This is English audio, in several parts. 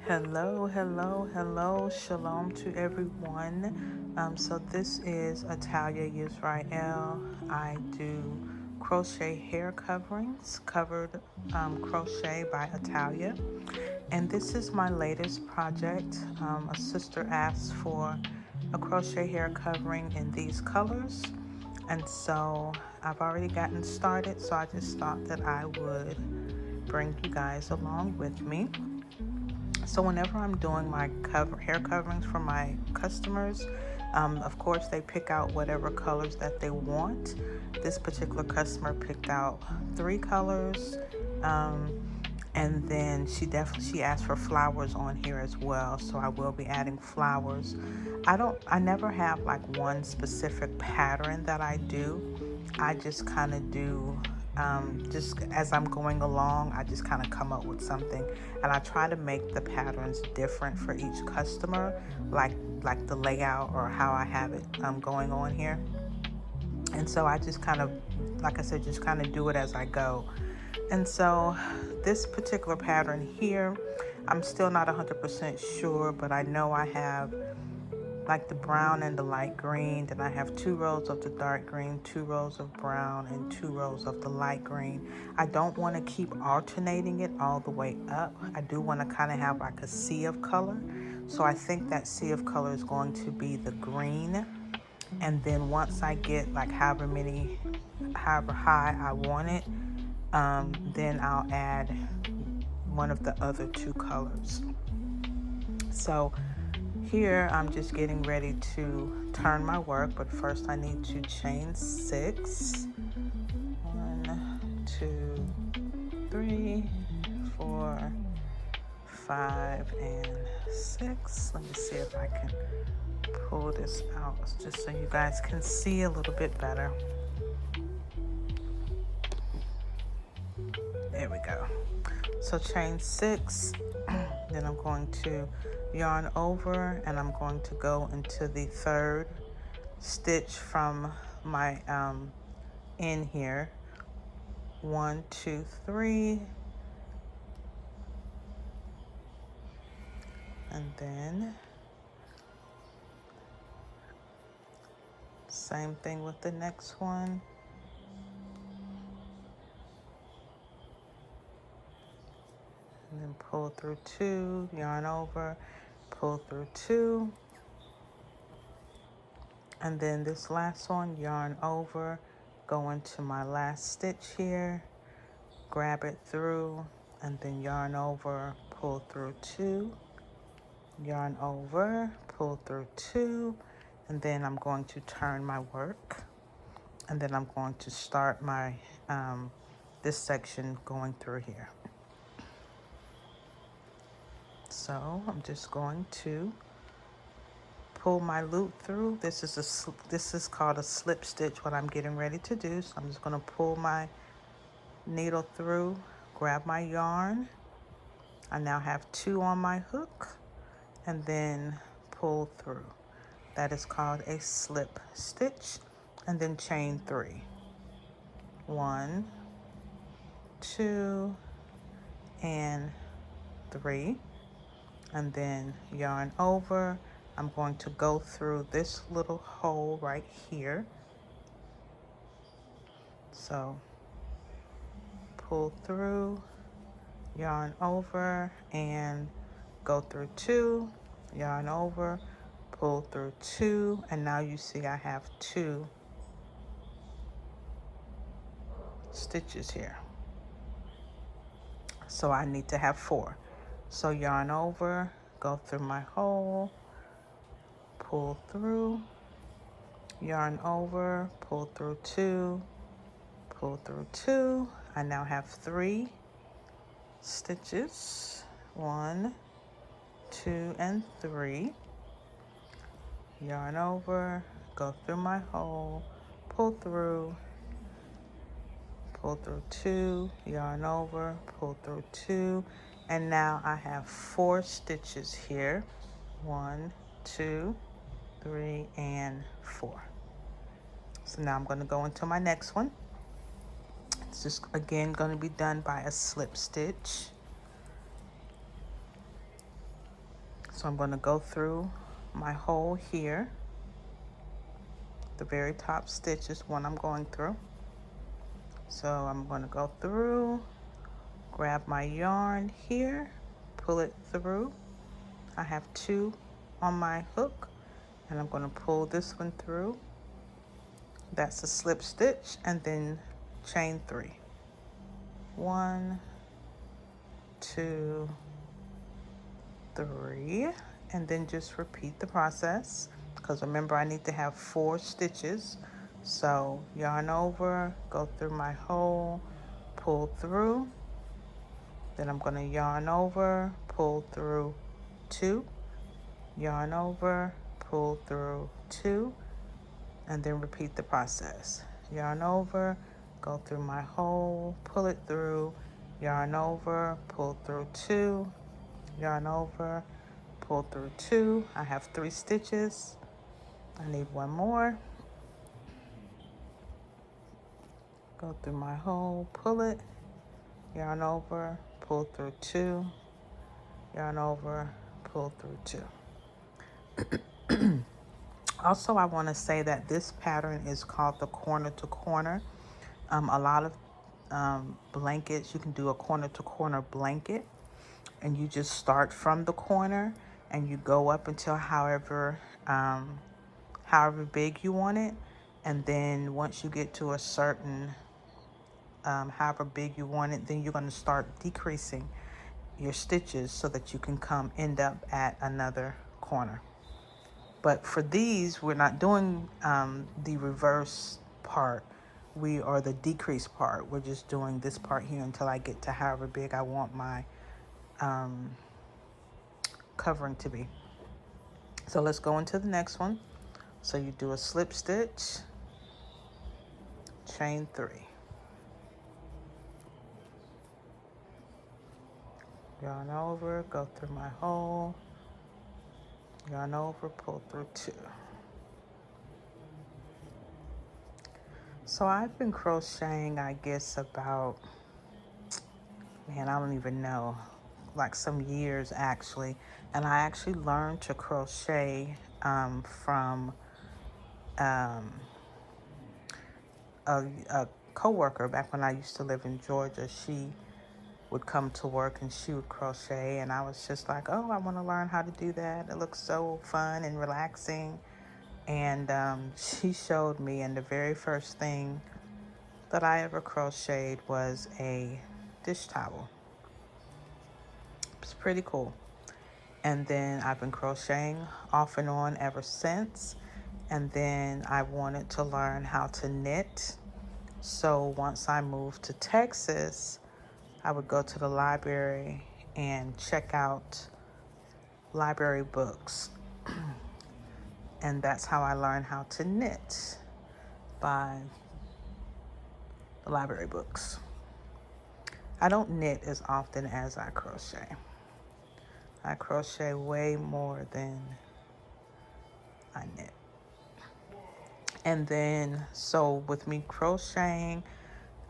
Hello, hello, hello. Shalom to everyone. So this is Atalia Yisrael. I do crochet hair coverings, covered crochet by Atalia. And this is my latest project. A sister asked for a crochet hair covering in these colors. And so I've already gotten started, so I just thought that I would bring you guys along with me. So whenever I'm doing my hair coverings for my customers, of course they pick out whatever colors that they want. This particular customer picked out 3 colors, and then she asked for flowers on here as well. So I will be adding flowers. I never have like one specific pattern that I do. I just kind of do, just as I'm going along, I just kind of come up with something, and I try to make the patterns different for each customer, like the layout or how I have it going on here. And so I just kind of, like I said, just kind of do it as I go. And so this particular pattern here, I'm still not 100% sure, but I know I have like the brown and the light green. Then I have 2 rows of the dark green, 2 rows of brown, and 2 rows of the light green. I don't want to keep alternating it all the way up. I do want to kind of have like a sea of color. So I think that sea of color is going to be the green. And then once I get like however high I want it, then I'll add one of the other 2 colors. So here I'm just getting ready to turn my work, but first I need to chain 6. 1, 2, 3, 4, 5, and 6. Let me see if I can pull this out just so you guys can see a little bit better. There we go. So chain 6, then I'm going to yarn over, and I'm going to go into the 3rd stitch from my end here. 1, 2, 3, and then same thing with the next one. And then pull through 2, yarn over, pull through 2, and then this last one, yarn over, go into my last stitch here, grab it through, and then yarn over, pull through 2, yarn over, pull through 2, and then I'm going to turn my work, and then I'm going to start my this section going through here. So I'm just going to pull my loop through. This is called a slip stitch, what I'm getting ready to do. So I'm just going to pull my needle through, grab my yarn. I now have 2 on my hook, and then pull through. That is called a slip stitch. And then chain 3. 1, 2, and 3. And then yarn over. I'm going to go through this little hole right here. So pull through, yarn over, and go through 2, yarn over, pull through 2, and now you see I have 2 stitches here. So I need to have 4. So yarn over, go through my hole, pull through, yarn over, pull through 2, pull through 2. I now have 3 stitches. 1, 2, and 3. Yarn over, go through my hole, pull through 2, yarn over, pull through 2, and now I have 4 stitches here. 1, 2, 3, and 4. So now I'm going to go into my next one. It's just again going to be done by a slip stitch. So I'm going to go through my hole here. The very top stitch is one I'm going through. So I'm going to go through, grab my yarn here, pull it through. I have 2 on my hook, and I'm going to pull this one through. That's a slip stitch, and then chain 3. 1, 2, 3, and then just repeat the process, because remember I need to have 4 stitches. So yarn over, go through my hole, pull through, then I'm going to yarn over, pull through 2, yarn over, pull through 2, and then repeat the process. Yarn over, go through my hole, pull it through, yarn over, pull through 2, yarn over, pull through 2. I have 3 stitches. I need 1 more. Go through my hole, pull it, yarn over, pull through 2, yarn over, pull through 2. Also, I want to say that this pattern is called the corner to corner. A lot of blankets, you can do a corner to corner blanket, and you just start from the corner and you go up until however big you want it. And then once you get to a certain however big you want it, then you're going to start decreasing your stitches so that you can end up at another corner. But for these, we're not doing the reverse part. We are the decrease part. We're just doing this part here until I get to however big I want my covering to be. So let's go into the next one. So you do a slip stitch, chain 3. Yarn over, go through my hole, yarn over, pull through 2. So I've been crocheting, I guess about, I don't even know, like some years actually. And I actually learned to crochet from a co-worker back when I used to live in Georgia. She would come to work and she would crochet, and I was just like, oh, I want to learn how to do that. It looks so fun and relaxing. And she showed me, and the very first thing that I ever crocheted was a dish towel. It's pretty cool. And then I've been crocheting off and on ever since. And then I wanted to learn how to knit. So once I moved to Texas, I would go to the library and check out library books. And that's how I learned how to knit, by the library books. I don't knit as often as I crochet. I crochet way more than I knit. And then, so with me crocheting,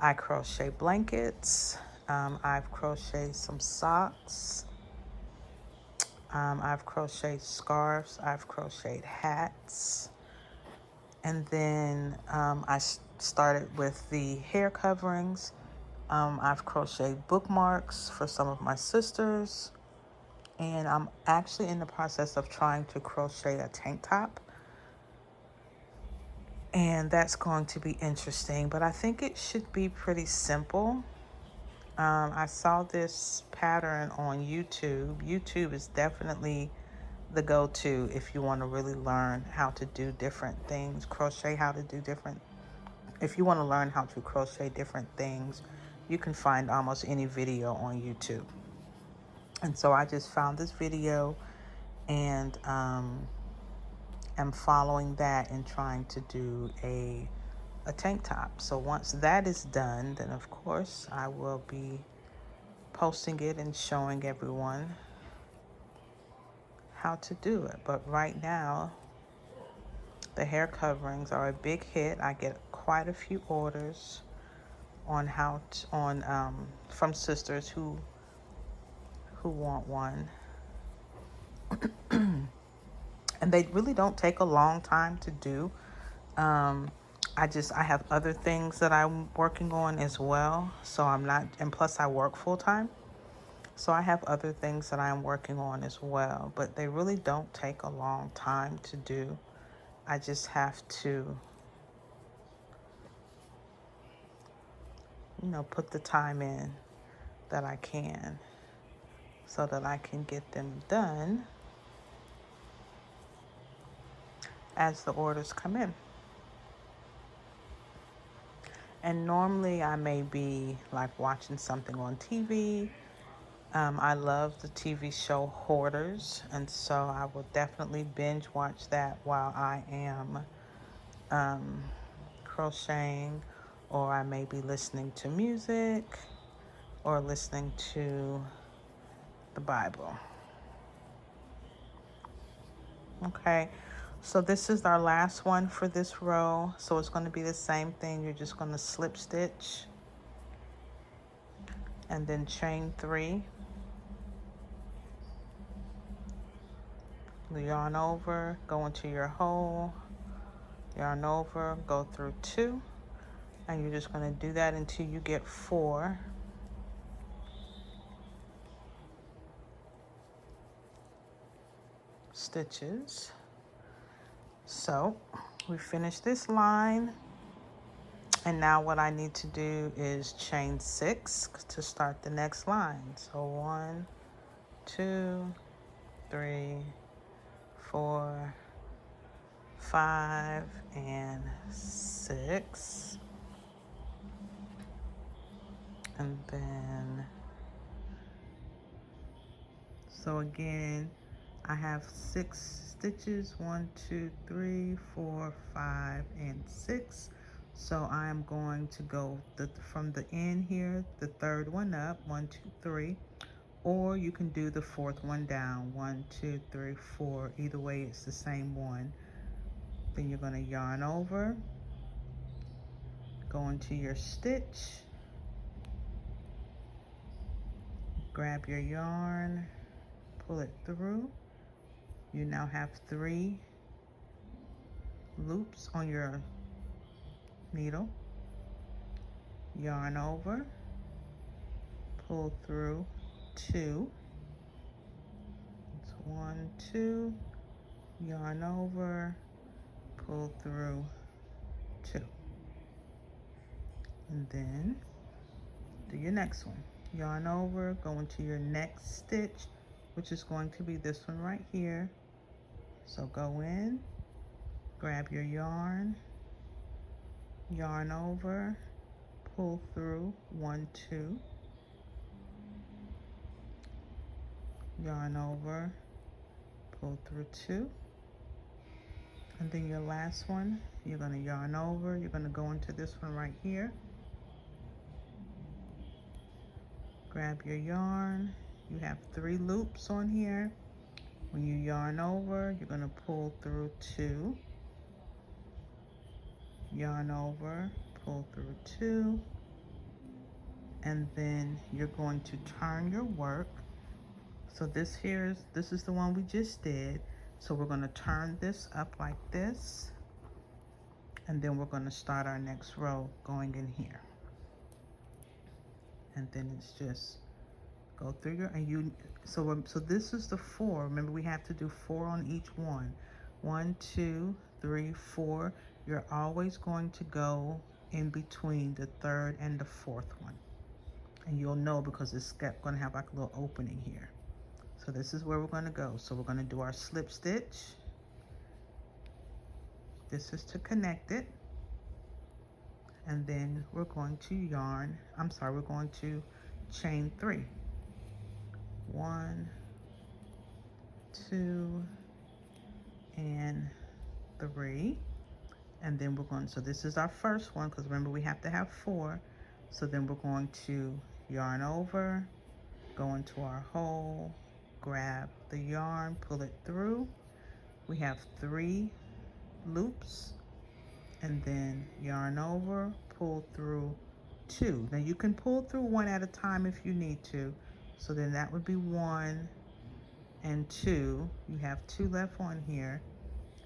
I crochet blankets. I've crocheted some socks. I've crocheted scarves. I've crocheted hats. And then I started with the hair coverings. I've crocheted bookmarks for some of my sisters. And I'm actually in the process of trying to crochet a tank top. And that's going to be interesting, but I think it should be pretty simple. I saw this pattern on YouTube. YouTube is definitely the go-to if you want to really learn how to do different things, if you want to learn how to crochet different things, you can find almost any video on YouTube. And so I just found this video and am following that and trying to do a tank top. So once that is done, then of course I will be posting it and showing everyone how to do it. But right now, the hair coverings are a big hit. I get quite a few orders on from sisters who want one. And they really don't take a long time to do. Um, I have other things that I'm working on as well. So I'm not, and plus I work full time. So I have other things that I'm working on as well, but they really don't take a long time to do. I just have to, put the time in that I can so that I can get them done as the orders come in. And normally I may be like watching something on TV. I love the TV show Hoarders, and so I will definitely binge watch that while I am crocheting, or I may be listening to music or listening to the Bible. Okay, so this is our last one for this row. So it's going to be the same thing. You're just going to slip stitch and then chain 3, yarn over, go into your hole, yarn over, go through 2, and you're just going to do that until you get 4 stitches. So we finished this line, and now what I need to do is chain 6 to start the next line. So 1, 2, 3, 4, 5, and 6, and then so again I have 6 stitches, 1, 2, 3, 4, 5, and 6. So I'm going to go from the end here, the third one up, 1, 2, 3, or you can do the fourth one down, 1, 2, 3, 4. Either way, it's the same one. Then you're going to yarn over, go into your stitch, grab your yarn, pull it through. You now have 3 loops on your needle. Yarn over, pull through 2. It's 1, 2, yarn over, pull through 2. And then do your next one. Yarn over, go into your next stitch, which is going to be this one right here. So go in, grab your yarn, yarn over, pull through 1, 2, yarn over, pull through 2, and then your last one, you're going to yarn over, you're going to go into this one right here, grab your yarn. You have 3 loops on here. When you yarn over, you're going to pull through 2, yarn over, pull through 2, and then you're going to turn your work. So this is the one we just did. So we're going to turn this up like this, and then we're going to start our next row going in here. And then it's just go through your, and you, so this is the 4. Remember, we have to do 4 on each one. 1, 2, 3, 4. You're always going to go in between the 3rd and the 4th one. And you'll know because it's going to have like a little opening here. So this is where we're going to go. So we're going to do our slip stitch. This is to connect it. And then we're going to we're going to chain 3. 1, 2, and 3. And then we're going, so this is our first one, because remember we have to have 4. So then we're going to yarn over, go into our hole, grab the yarn, pull it through. We have 3 loops, and then yarn over, pull through 2. Now you can pull through 1 at a time if you need to. So then that would be 1, and 2. You have 2 left on here,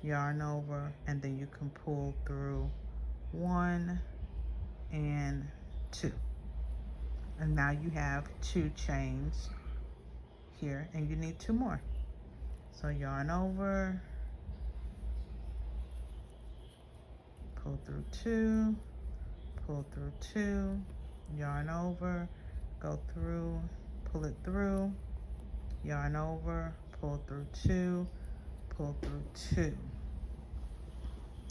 yarn over, and then you can pull through 1 and 2. And now you have 2 chains here, and you need 2 more. So yarn over, pull through 2, pull through 2, yarn over, go through, pull it through, yarn over, pull through 2, pull through 2.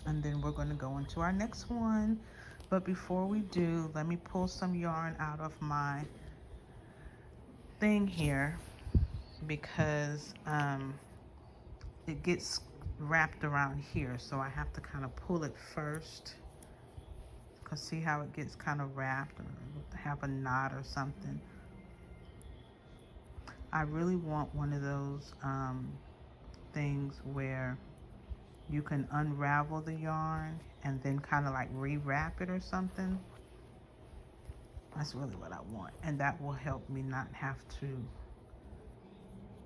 And then we're going to go into our next one. But before we do, let me pull some yarn out of my thing here, because it gets wrapped around here, so I have to kind of pull it first, because see how it gets kind of wrapped or have a knot or something. I really want one of those things where you can unravel the yarn and then kind of like rewrap it or something. That's really what I want, and that will help me not have to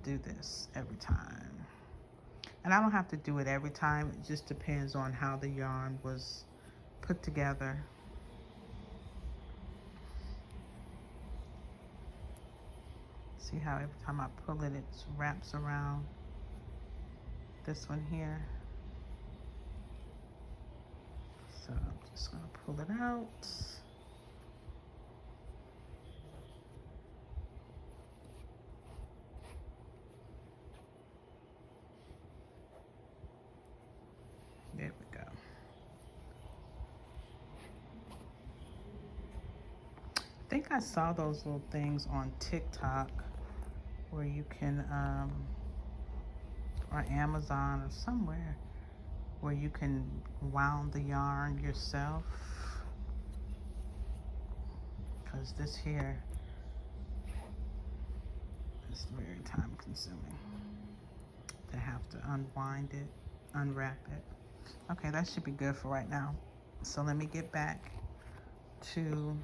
do this every time. And I don't have to do it every time, it just depends on how the yarn was put together. See how every time I pull it, it wraps around this one here. So I'm just gonna pull it out. There we go. I think I saw those little things on TikTok where you can, or Amazon or somewhere, where you can wound the yarn yourself. Because this here is very time consuming to have to unwind it, unwrap it. Okay, that should be good for right now. So let me get back to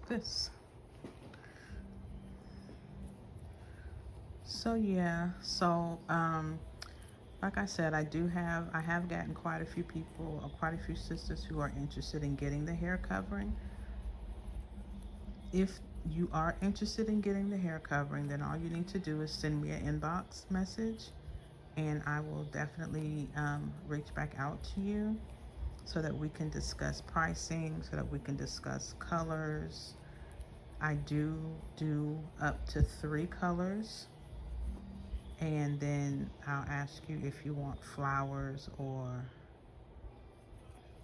this. So yeah, like I said, I have gotten quite a few people, quite a few sisters who are interested in getting the hair covering. If you are interested in getting the hair covering, then all you need to do is send me an inbox message, and I will definitely reach back out to you so that we can discuss pricing, so that we can discuss colors. I do up to 3 colors, and then I'll ask you if you want flowers or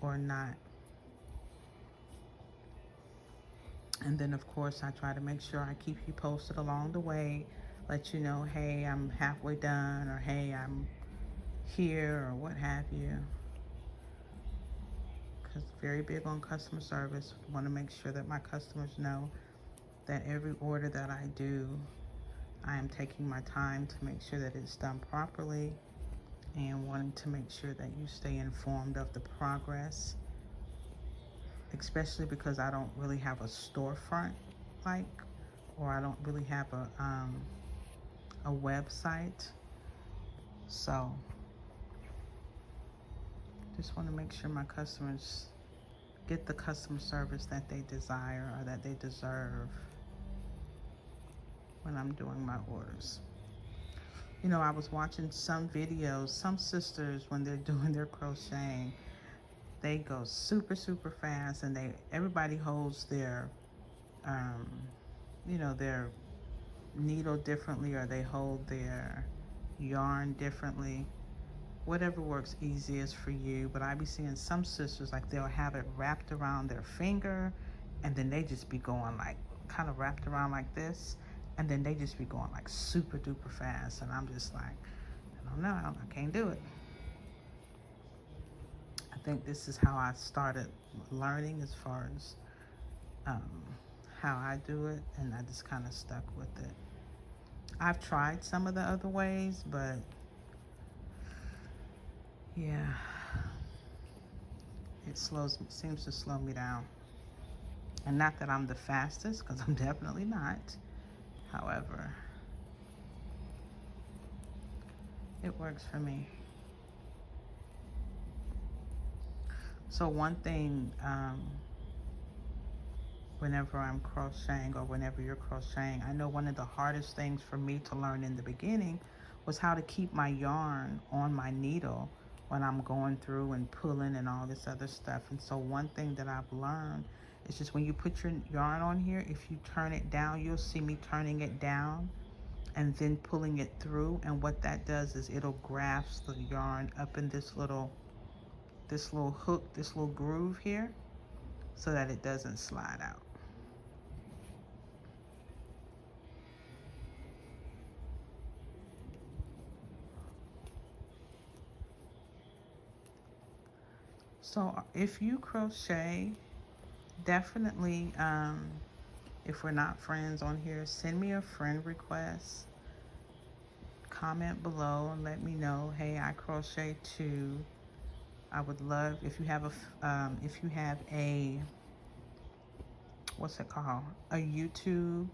not. And then of course I try to make sure I keep you posted along the way, let you know, hey, I'm halfway done, or hey, I'm here, or what have you. Because very big on customer service. Want to make sure that my customers know that every order that I do, I am taking my time to make sure that it's done properly, and wanting to make sure that you stay informed of the progress, especially because I don't really have a storefront, or I don't really have a website. So just want to make sure my customers get the customer service that they desire or that they deserve when I'm doing my orders. You know, I was watching some videos, some sisters, when they're doing their crocheting, they go super fast, and everybody holds their their needle differently, or they hold their yarn differently, whatever works easiest for you. But I be seeing some sisters, like, they'll have it wrapped around their finger, and then they just be going like kind of wrapped around like this, and then they just be going like super duper fast, and I'm just like, I don't know, I can't do it. I think this is how I started learning as far as how I do it, and I just kind of stuck with it. I've tried some of the other ways, but yeah, it seems to slow me down. And not that I'm the fastest, because I'm definitely not. However, it works for me. So one thing, whenever I'm crocheting or whenever you're crocheting, I know one of the hardest things for me to learn in the beginning was how to keep my yarn on my needle when I'm going through and pulling and all this other stuff. And so one thing that I've learned is just when you put your yarn on here, if you turn it down, you'll see me turning it down and then pulling it through. And what that does is it'll grasp the yarn up in this little hook, this little groove here, so that it doesn't slide out. So if you crochet, definitely, if we're not friends on here, send me a friend request. Comment below and let me know, hey, I crochet too. I would love if you have a what's it called, a YouTube.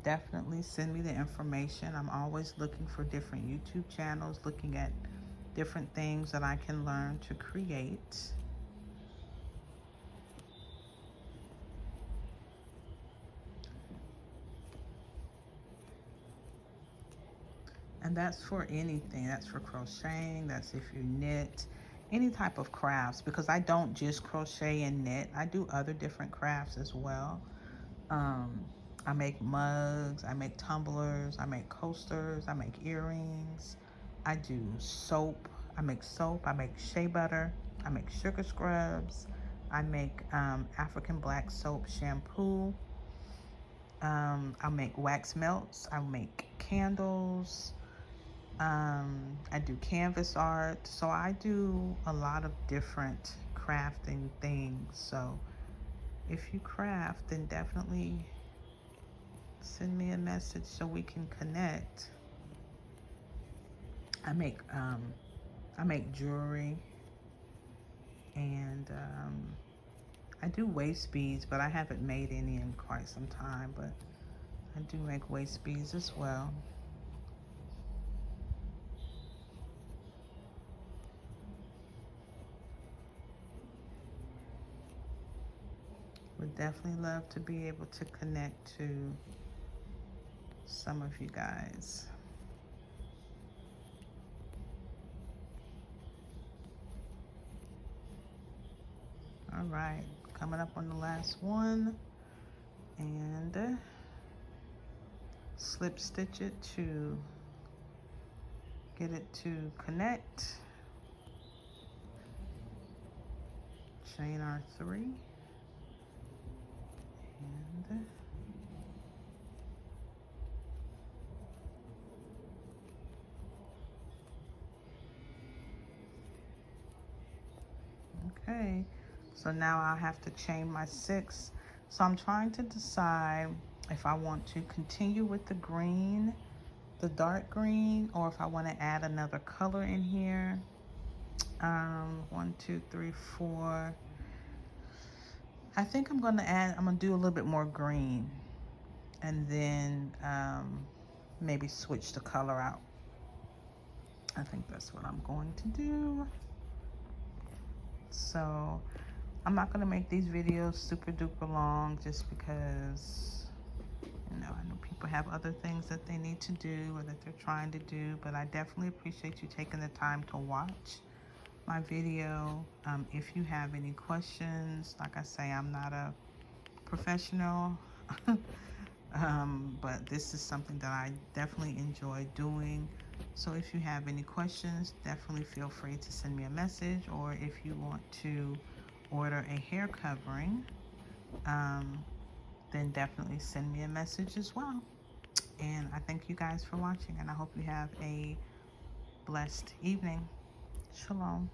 Definitely send me the information. I'm always looking for different YouTube channels, looking at different things that I can learn to create. And that's for anything. That's for crocheting. That's if you knit, any type of crafts, because I don't just crochet and knit. I do other different crafts as well. I make mugs, I make tumblers, I make coasters, I make earrings. I do soap. I make soap. I make shea butter. I make sugar scrubs. I make African black soap shampoo. I make wax melts. I make candles. I do canvas art. So I do a lot of different crafting things. So if you craft, then definitely send me a message so we can connect. I make jewelry, and I do waist beads, but I haven't made any in quite some time, but I do make waist beads as well. Would definitely love to be able to connect to some of you guys. All right, coming up on the last one, and slip stitch it to get it to connect. Chain our 3, and okay, so now I'll have to chain my 6. So I'm trying to decide if I want to continue with the green, the dark green, or if I want to add another color in here. 1, 2, 3, 4. I think I'm gonna do a little bit more green, and then maybe switch the color out. I think that's what I'm going to do. So I'm not gonna make these videos super duper long, just because, you know, I know people have other things that they need to do or that they're trying to do, but I definitely appreciate you taking the time to watch my video. If you have any questions, like I say, I'm not a professional, but this is something that I definitely enjoy doing. So if you have any questions, definitely feel free to send me a message, or if you want to order a hair covering, then definitely send me a message as well. And I thank you guys for watching, and I hope you have a blessed evening. Shalom.